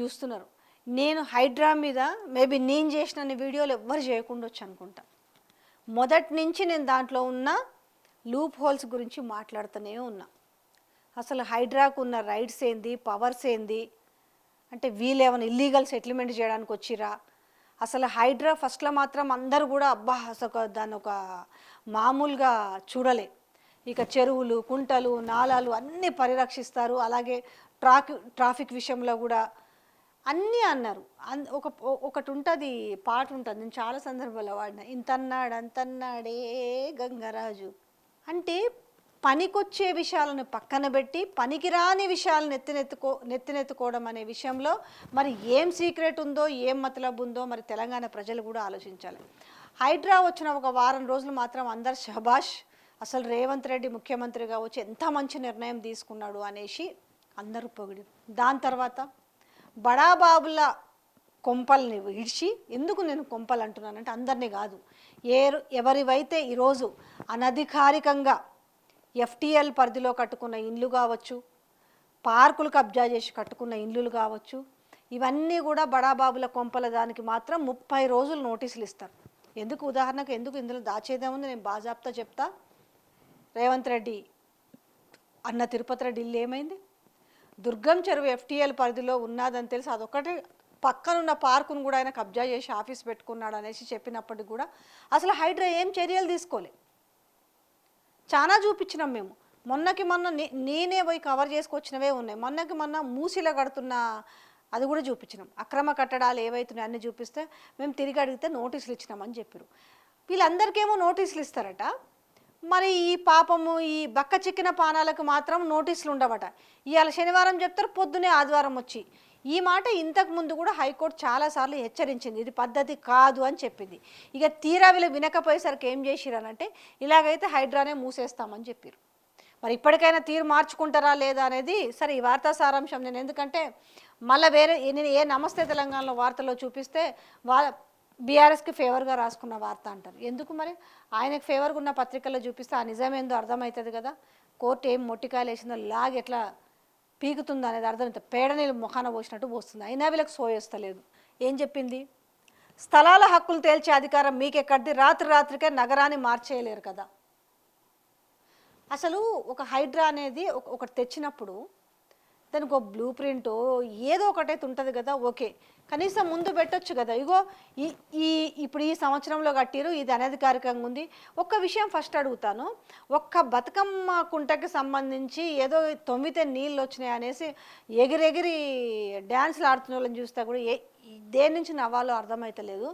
చూస్తున్నారు. నేను హైడ్రా మీద మేబీ నేను చేసిన వీడియోలు ఎవ్వరు చేయకుండా వచ్చు అనుకుంటా. మొదటి నుంచి నేను దాంట్లో ఉన్న లూప్ హోల్స్ గురించి మాట్లాడుతూనే ఉన్నా. అసలు హైడ్రాకు ఉన్న రైట్స్ ఏంది, పవర్స్ ఏంది, అంటే వీళ్ళేమైనా ఇల్లీగల్ సెటిల్మెంట్ చేయడానికి వచ్చిరా. అసలు హైడ్రా ఫస్ట్లో మాత్రం అందరూ కూడా అబ్బా అసలు దాన్ని ఒక మామూలుగా చూడలే. ఇక చెరువులు, కుంటలు, నాలాలు అన్నీ పరిరక్షిస్తారు. అలాగే ట్రాఫిక్ విషయంలో కూడా అన్నీ అన్నారు. ఒకటి ఉంటుంది, పాట ఉంటుంది, నేను చాలా సందర్భాల్లో వాడిన, ఇంతన్నాడు అంతన్నాడే గంగరాజు. అంటే పనికొచ్చే విషయాలను పక్కన పెట్టి పనికిరాని విషయాలను నెత్తినెత్తుకోవడం అనే విషయంలో మరి ఏం సీక్రెట్ ఉందో, ఏం మతలబు ఉందో మరి తెలంగాణ ప్రజలు కూడా ఆలోచించాలి. హైడ్రా వచ్చిన ఒక వారం రోజులు మాత్రం అందరు షహబాష్, అసలు రేవంత్ రెడ్డి ముఖ్యమంత్రిగా వచ్చి ఎంత మంచి నిర్ణయం తీసుకున్నాడు అనేసి అందరూ పొగిడి. దాని తర్వాత బడాబాబుల కొంపల్ని విడిచి, ఎందుకు నేను కొంపలు అంటున్నానంటే అందరినీ కాదు, ఎవరివైతే ఈరోజు అనధికారికంగా ఎఫ్టీఎల్ పరిధిలో కట్టుకున్న ఇండ్లు కావచ్చు, పార్కులు కబ్జా చేసి కట్టుకున్న ఇండ్లు కావచ్చు, ఇవన్నీ కూడా బడాబాబుల కొంపల దానికి మాత్రం 30 రోజులు నోటీసులు ఇస్తారు. ఎందుకు, ఉదాహరణకు ఎందుకు ఇందులో దాచేదేముంది, నేను బాజాబ్తా చెప్తా. రేవంత్ రెడ్డి అన్న తిరుపతి రెడ్డి ఇల్లు ఏమైంది? దుర్గం చెరువు ఎఫ్టీఎల్ పరిధిలో ఉన్నదని తెలిసి అదొక్కటే పక్కనున్న పార్కును కూడా ఆయన కబ్జా చేసి ఆఫీస్ పెట్టుకున్నాడు అనేసి చెప్పినప్పటికి కూడా అసలు హైడ్రా ఏం చర్యలు తీసుకోలే. చాలా చూపించినాం మేము. మొన్న నేనే పోయి కవర్ చేసుకొచ్చినవే ఉన్నాయి. మొన్న మూసిలో కడుతున్న అది కూడా చూపించినాం. అక్రమ కట్టడాలు ఏవైతున్నాయి అన్నీ చూపిస్తే మేము తిరిగి అడిగితే నోటీసులు ఇచ్చినామని చెప్పారు. వీళ్ళందరికేమో నోటీసులు ఇస్తారట, మరి ఈ పాపము ఈ బక్క చిక్కిన పానాలకు మాత్రం నోటీసులు ఉండవట. ఇవాళ శనివారం చెప్తారు, పొద్దునే ఆదివారం వచ్చి. ఈ మాట ఇంతకు ముందు కూడా హైకోర్టు చాలాసార్లు హెచ్చరించింది, ఇది పద్ధతి కాదు అని చెప్పింది. ఇక తీరా వీళ్ళు వినకపోయేసరికి ఏం చేసిరనంటే ఇలాగైతే హైడ్రానే మూసేస్తామని చెప్పారు. మరి ఇప్పటికైనా తీరు మార్చుకుంటారా లేదా అనేది సరే ఈ వార్తా సారాంశం నేను, ఎందుకంటే మళ్ళీ నేను ఏ నమస్తే తెలంగాణలో వార్తల్లో చూపిస్తే బీఆర్ఎస్కి ఫేవర్గా రాసుకున్న వార్త అంటారు. ఎందుకు మరి ఆయనకు ఫేవర్గా ఉన్న పత్రికల్లో చూపిస్తే ఆ నిజమేందో అర్థమవుతుంది కదా. కోర్టు ఏం మొట్టికాయలు వేసిందో లాగ్ ఎట్లా పీకుతుందో అనేది అర్థమవుతుంది. పేడ నీళ్ళు ముఖాన పోసినట్టు పోస్తుంది. అయినా వీళ్ళకి సోయేస్తలేదు. ఏం చెప్పింది? స్థలాల హక్కులు తేల్చే అధికారం మీకెక్కడిది, రాత్రికే నగరాన్ని మార్చేయలేరు కదా. అసలు ఒక హైడ్రా అనేది ఒకటి తెచ్చినప్పుడు దానికి ఒక బ్లూ ప్రింట్ ఏదో ఒకటైతే ఉంటుంది కదా. ఓకే, కనీసం ముందు పెట్టొచ్చు కదా. ఇగో ఇప్పుడు ఈ సంవత్సరంలో కట్టిరు, ఇది అనధికారికంగా ఉంది. ఒక్క విషయం ఫస్ట్ అడుగుతాను, ఒక్క బతుకమ్మ కుంటకి సంబంధించి ఏదో తొమ్మితే నీళ్ళు వచ్చినాయి అనేసి ఎగిరెగిరి డ్యాన్స్లు ఆడుతున్న వాళ్ళని చూస్తే కూడా దేని నుంచి నవ్వాలో అర్థమవుతలేదు.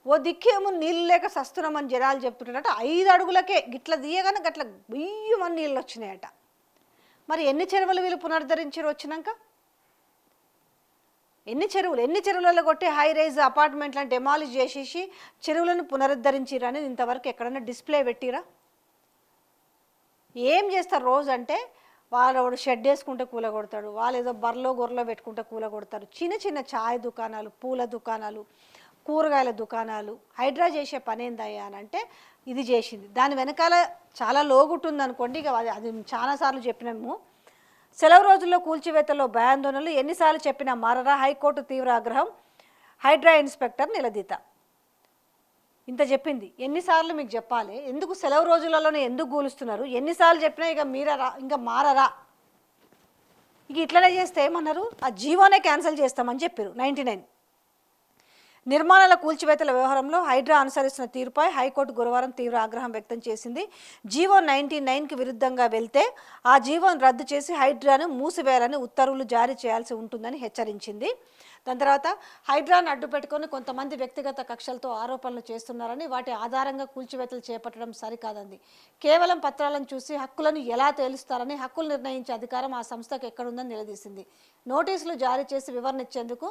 ఓ దిక్కేమో నీళ్ళు లేక సస్తున్నామని జనాలు చెప్తుంటారట, 5 అడుగులకే గిట్ల తీయగానే గట్ల బియ్యమని నీళ్ళు వచ్చినాయట. మరి ఎన్ని చెరువులు వీళ్ళు పునరుద్ధరించారు వచ్చినాక? ఎన్ని చెరువులలో కొట్టి హై రైజ్ అపార్ట్మెంట్లను డెమాలిష్ చేసేసి చెరువులను పునరుద్ధరించారు అనేది ఇంతవరకు ఎక్కడన్నా డిస్ప్లే పెట్టిరా? ఏం చేస్తారు రోజు అంటే వాళ్ళు షెడ్ వేసుకుంటే కూలగొడతాడు, వాళ్ళు ఏదో బర్లో గొర్రెలో పెట్టుకుంటే కూలగొడతారు. చిన్న ఛాయ్ దుకాణాలు, పూల దుకాణాలు, కూరగాయల దుకాణాలు. హైడ్రా చేసే పని ఏందయ్యా అని అంటే ఇది చేసింది. దాని వెనకాల చాలా లోగుంటుంది అనుకోండి. ఇక అది చాలాసార్లు చెప్పినాము. సెలవు రోజుల్లో కూల్చివేతల్లో భయాందోళనలు ఎన్నిసార్లు చెప్పినా మారరా, హైకోర్టు తీవ్ర ఆగ్రహం, హైడ్రా ఇన్స్పెక్టర్ నిలదీత. ఇంత చెప్పింది, ఎన్నిసార్లు మీకు చెప్పాలి? ఎందుకు సెలవు రోజులలోనే ఎందుకు కూలుస్తున్నారు? ఎన్నిసార్లు చెప్పినా ఇక ఇంకా మారరా, ఇక ఇట్లనే చేస్తే ఏమన్నారు, ఆ జీవోనే క్యాన్సిల్ చేస్తామని చెప్పారు. 99 నిర్మాణాల కూల్చివేతల వ్యవహారంలో హైడ్రా అనుసరిస్తున్న తీరుపై హైకోర్టు గురువారం తీవ్ర ఆగ్రహం వ్యక్తం చేసింది. జీవో 99కి విరుద్ధంగా వెళ్తే ఆ జీవోను రద్దు చేసి హైడ్రాను మూసివేయాలని ఉత్తర్వులు జారీ చేయాల్సి ఉంటుందని హెచ్చరించింది. దాని తర్వాత హైడ్రాను అడ్డు పెట్టుకొని కొంతమంది వ్యక్తిగత కక్షలతో ఆరోపణలు చేస్తున్నారని, వాటి ఆధారంగా కూల్చివేతలు చేపట్టడం సరికాదంది. కేవలం పత్రాలను చూసి హక్కులను ఎలా తేలుస్తారని, హక్కులు నిర్ణయించే అధికారం ఆ సంస్థకు ఎక్కడుందని నిలదీసింది. నోటీసులు జారీ చేసి వివరణ ఇచ్చేందుకు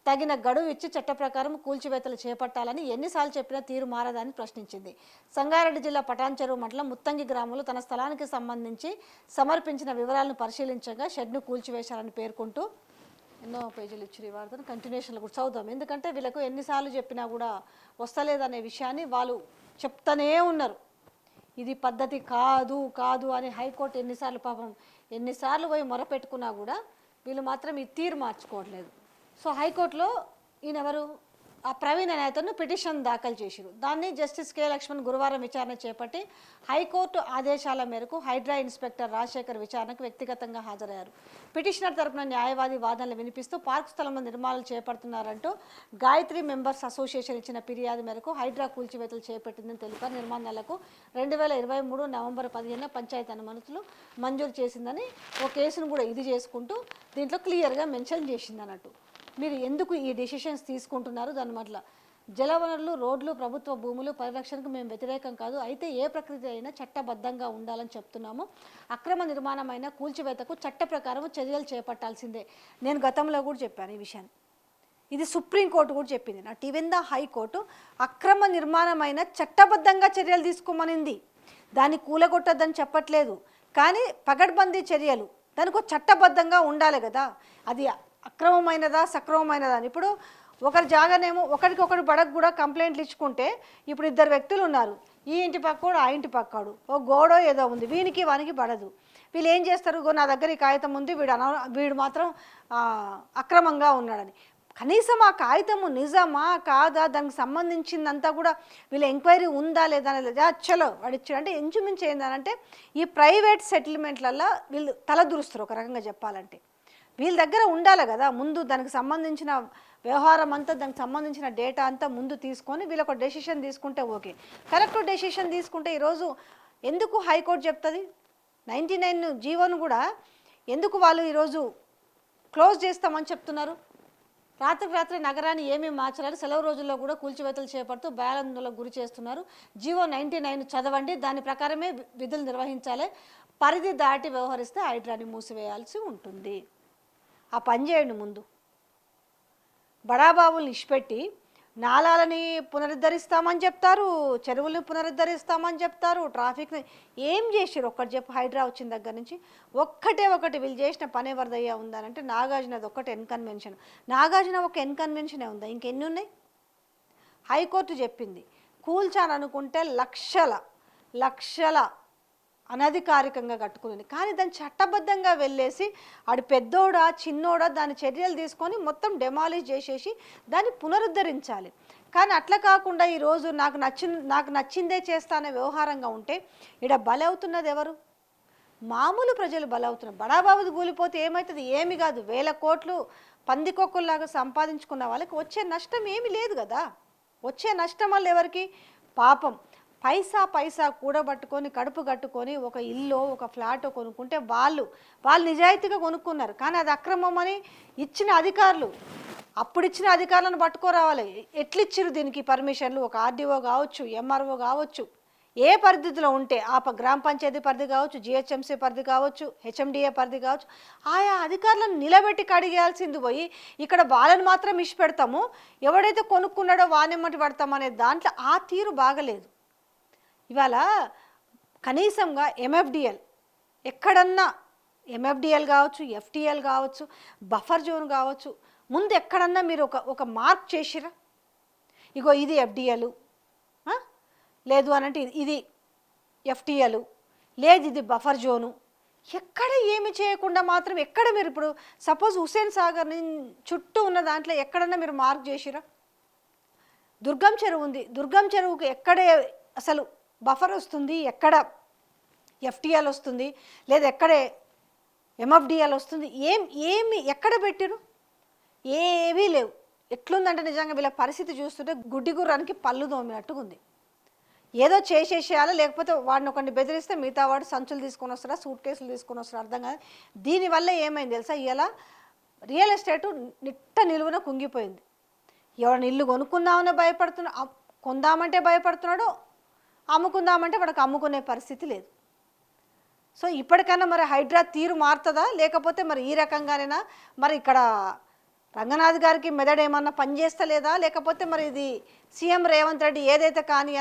తగిన గడువు ఇచ్చి చట్ట ప్రకారం కూల్చివేతలు చేపట్టాలని ఎన్నిసార్లు చెప్పినా తీరు మారదని ప్రశ్నించింది. సంగారెడ్డి జిల్లా పటాన్చెరువు మండలం ముత్తంగి గ్రామంలో తన స్థలానికి సంబంధించి సమర్పించిన వివరాలను పరిశీలించగా షెడ్ను కూల్చివేశారని పేర్కొంటూ ఎన్నో పేజీలు ఇచ్చి వార్తను కంటిన్యూషన్లు కూడా చదువుదాం. ఎందుకంటే వీళ్ళకు ఎన్నిసార్లు చెప్పినా కూడా వస్తలేదనే విషయాన్ని వాళ్ళు చెప్తానే ఉన్నారు. ఇది పద్ధతి కాదు అని హైకోర్టు ఎన్నిసార్లు పోయి మొరపెట్టుకున్నా కూడా వీళ్ళు మాత్రం ఈ తీరు మార్చుకోవట్లేదు. సో హైకోర్టులో ఈయనెవరు ఆ ప్రవీణ్ అనే అతను పిటిషన్ దాఖలు చేశారు. దాన్ని జస్టిస్ కె లక్ష్మణ్ గురువారం విచారణ చేపట్టి హైకోర్టు ఆదేశాల మేరకు హైడ్రా ఇన్స్పెక్టర్ రాజశేఖర్ విచారణకు వ్యక్తిగతంగా హాజరయ్యారు. పిటిషనర్ తరపున న్యాయవాది వాదనలు వినిపిస్తూ పార్క్ స్థలంలో నిర్మాణాలు చేపడుతున్నారంటూ గాయత్రి మెంబర్స్ అసోసియేషన్ ఇచ్చిన ఫిర్యాదు మేరకు హైడ్రా కూల్చివేతలు చేపట్టిందని తెలిపారు. నిర్మాణాలకు 2023 నవంబర్ 15 పంచాయతీ అనుమతులు మంజూరు చేసిందని ఓ కేసును కూడా ఇది చేసుకుంటూ దీంట్లో క్లియర్గా మెన్షన్ చేసింది అన్నట్టు. మీరు ఎందుకు ఈ డెసిషన్స్ తీసుకుంటున్నారు? దానివల్ల జలవనరులు, రోడ్లు, ప్రభుత్వ భూములు పరిరక్షణకు మేము వ్యతిరేకం కాదు. అయితే ఏ ప్రకృతి అయినా చట్టబద్ధంగా ఉండాలని చెప్తున్నాము. అక్రమ నిర్మాణమైన కూల్చివేతకు చట్ట ప్రకారం చర్యలు చేపట్టాల్సిందే. నేను గతంలో కూడా చెప్పాను ఈ విషయాన్ని. ఇది సుప్రీంకోర్టు కూడా చెప్పింది. నా టీవెందా హైకోర్టు అక్రమ నిర్మాణమైన చట్టబద్ధంగా చర్యలు తీసుకోమనింది. దాన్ని కూలగొట్టద్దని చెప్పట్లేదు. కానీ పగడ్బందీ చర్యలు దానికి చట్టబద్ధంగా ఉండాలి కదా. అది అక్రమమైనదా సక్రమమైనదా అని. ఇప్పుడు ఒకరి జాగానేమో ఒకరికొకరు బడకు కూడా కంప్లైంట్లు ఇచ్చుకుంటే ఇప్పుడు ఇద్దరు వ్యక్తులు ఉన్నారు. ఈ ఇంటి పక్కోడు ఆ ఇంటి పక్కోడు, ఓ గోడో ఏదో ఉంది, వీనికి వానికి పడదు. వీళ్ళు ఏం చేస్తారు? నా దగ్గర ఈ కాగితం ఉంది, వీడు మాత్రం అక్రమంగా ఉన్నాడని. కనీసం ఆ కాగితము నిజమా కాదా దానికి సంబంధించిందంతా కూడా వీళ్ళ ఎంక్వైరీ ఉందా లేదా అనేది చలో వాడు ఇచ్చాడు అంటే ఇంచుమించు ఏందనంటే ఈ ప్రైవేట్ సెటిల్మెంట్లలో వీళ్ళు తలదూరుస్తారు. ఒక రకంగా చెప్పాలంటే వీళ్ళ దగ్గర ఉండాలి కదా. ముందు దానికి సంబంధించిన వ్యవహారం అంతా, దానికి సంబంధించిన డేటా అంతా ముందు తీసుకొని వీళ్ళు ఒక డెసిషన్ తీసుకుంటే ఓకే. కరెక్ట్ డెసిషన్ తీసుకుంటే ఈరోజు ఎందుకు హైకోర్టు చెప్తుంది 99 జీవోను కూడా ఎందుకు వాళ్ళు ఈరోజు క్లోజ్ చేస్తామని చెప్తున్నారు? రాత్రికి రాత్రి నగరాన్ని ఏమేమి మార్చాలని సెలవు రోజుల్లో కూడా కూల్చివేతలు చేపడుతూ భయాందోళనకు గురి చేస్తున్నారు. జీవో 99 చదవండి, దాని ప్రకారమే విధులు నిర్వహించాలి. పరిధి దాటి వ్యవహరిస్తే హైడ్రాని మూసివేయాల్సి ఉంటుంది. ఆ పని చేయండి. ముందు బడాబాబుల్ని ఇచ్చిపెట్టి నాలాలని పునరుద్ధరిస్తామని చెప్తారు, చెరువుల్ని పునరుద్ధరిస్తామని చెప్తారు, ట్రాఫిక్ని ఏం చేసారు ఒక్కటి చెప్పు. హైడ్రా వచ్చిన దగ్గర నుంచి ఒకటి వీళ్ళు చేసిన పని ఎవరిదయ్యా ఉందానంటే నాగార్జునది ఒక్కటి ఎన్కన్వెన్షన్. నాగార్జున ఒక ఎన్కన్వెన్షనే ఉందా? ఇంకెన్ని ఉన్నాయి? హైకోర్టు చెప్పింది కూల్చాలనుకుంటే లక్షల అనధికారికంగా కట్టుకునేది. కానీ దాన్ని చట్టబద్ధంగా వెళ్ళేసి ఆడు పెద్దోడా చిన్నోడా దాని చర్యలు తీసుకొని మొత్తం డెమాలిష్ చేసేసి దాన్ని పునరుద్ధరించాలి. కానీ అట్లా కాకుండా ఈరోజు నాకు నచ్చిందే చేస్తా అనే వ్యవహారంగా ఉంటే ఇక్కడ బలవుతున్నది ఎవరు? మామూలు ప్రజలు బలవుతున్నారు. బడాబాబుది కూలిపోతే ఏమవుతుంది? ఏమి కాదు. 1000 కోట్లు పందికొక్కుల్లాగా సంపాదించుకున్న వాళ్ళకి వచ్చే నష్టం ఏమీ లేదు కదా. వచ్చే నష్టం వల్ల ఎవరికి? పాపం పైసా కూడబట్టుకొని కడుపు కట్టుకొని ఒక ఇల్లు ఒక ఫ్లాట్ కొనుక్కుంటే వాళ్ళు నిజాయితీగా కొనుక్కున్నారు. కానీ అది అక్రమం అని ఇచ్చిన అధికారులు అప్పుడు ఇచ్చిన అధికారులను పట్టుకోరావాలి. ఎట్లిచ్చిరు దీనికి పర్మిషన్లు? ఒక ఆర్డీఓ కావచ్చు, ఎంఆర్ఓ కావచ్చు, ఏ పరిధిలో ఉంటే ఆ గ్రామ పంచాయతీ పరిధి కావచ్చు, జిహెచ్ఎంసీ పరిధి కావచ్చు, హెచ్ఎండిఏ పరిధి కావచ్చు, ఆయా అధికారులను నిలబెట్టి కడిగేయాల్సింది పోయి ఇక్కడ వాళ్ళని మాత్రం ఇష్టపెడతాము, ఎవడైతే కొనుక్కున్నాడో వానెమ్మటి పడతామనే దాంట్లో ఆ తీరు బాగలేదు. ఇవాళ కనీసంగా ఎంఎఫ్డిఎల్ ఎక్కడన్నా ఎంఎఫ్డిఎల్ కావచ్చు, ఎఫ్టిఎల్ కావచ్చు, బఫర్ జోన్ కావచ్చు, ముందు ఎక్కడన్నా మీరు ఒక మార్క్ చేసిరా? ఇగో ఇది ఎఫ్డిఎల్, లేదు అనంటే ఇది ఎఫ్టిఎల్, లేదు ఇది బఫర్ జోను. ఎక్కడ ఏమి చేయకుండా మాత్రం ఎక్కడ మీరు ఇప్పుడు సపోజ్ హుస్సేన్ సాగర్ చుట్టూ ఉన్న దాంట్లో ఎక్కడన్నా మీరు మార్క్ చేసిరా? దుర్గం చెరువు ఉంది, దుర్గం చెరువుకి ఎక్కడే అసలు బఫర్ వస్తుంది, ఎక్కడ ఎఫ్టిఎల్ వస్తుంది, లేదా ఎక్కడే ఎంఎఫ్డిఎల్ వస్తుంది, ఏమి ఎక్కడ పెట్టిరు? ఏవీ లేవు. ఎట్లుందంటే నిజంగా వీళ్ళ పరిస్థితి చూస్తుంటే గుడ్డి గుర్రానికి పళ్ళు దోమినట్టుగా ఉంది. ఏదో చేసేసేయాలి, లేకపోతే వాడిని ఒకరిని బెదిరిస్తే మిగతా వాడు సంచులు తీసుకొని వస్తారా, సూట్ కేసులు తీసుకొని వస్తారా అర్థం కాదు. దీనివల్ల ఏమైంది తెలుసా? ఇలా రియల్ ఎస్టేటు నిలువున కుంగిపోయింది. ఎవరిని ఇల్లు కొనుక్కుందామనే భయపడుతున్నాడు, కొందామంటే భయపడుతున్నాడు, అమ్ముకుందామంటే వాడికి అమ్ముకునే పరిస్థితి లేదు. సో ఇప్పటికైనా మరి హైడ్రా తీరు మారుతుందా, లేకపోతే మరి ఈ రకంగానైనా మరి ఇక్కడ రంగనాథ్ గారికి మెదడు ఏమన్నా పనిచేస్తలేదా, లేకపోతే మరి ఇది సీఎం రేవంత్ రెడ్డి ఏదైతే కానీ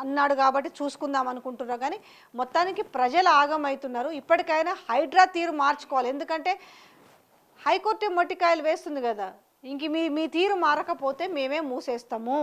అన్నాడు కాబట్టి చూసుకుందాం అనుకుంటున్నారు. కానీ మొత్తానికి ప్రజలు ఆగమవుతున్నారు. ఇప్పటికైనా హైడ్రా తీరు మార్చుకోవాలి. ఎందుకంటే హైకోర్టు మొట్టికాయలు వేస్తుంది కదా, ఇంక మీ తీరు మారకపోతే మేమే మూసేస్తాము.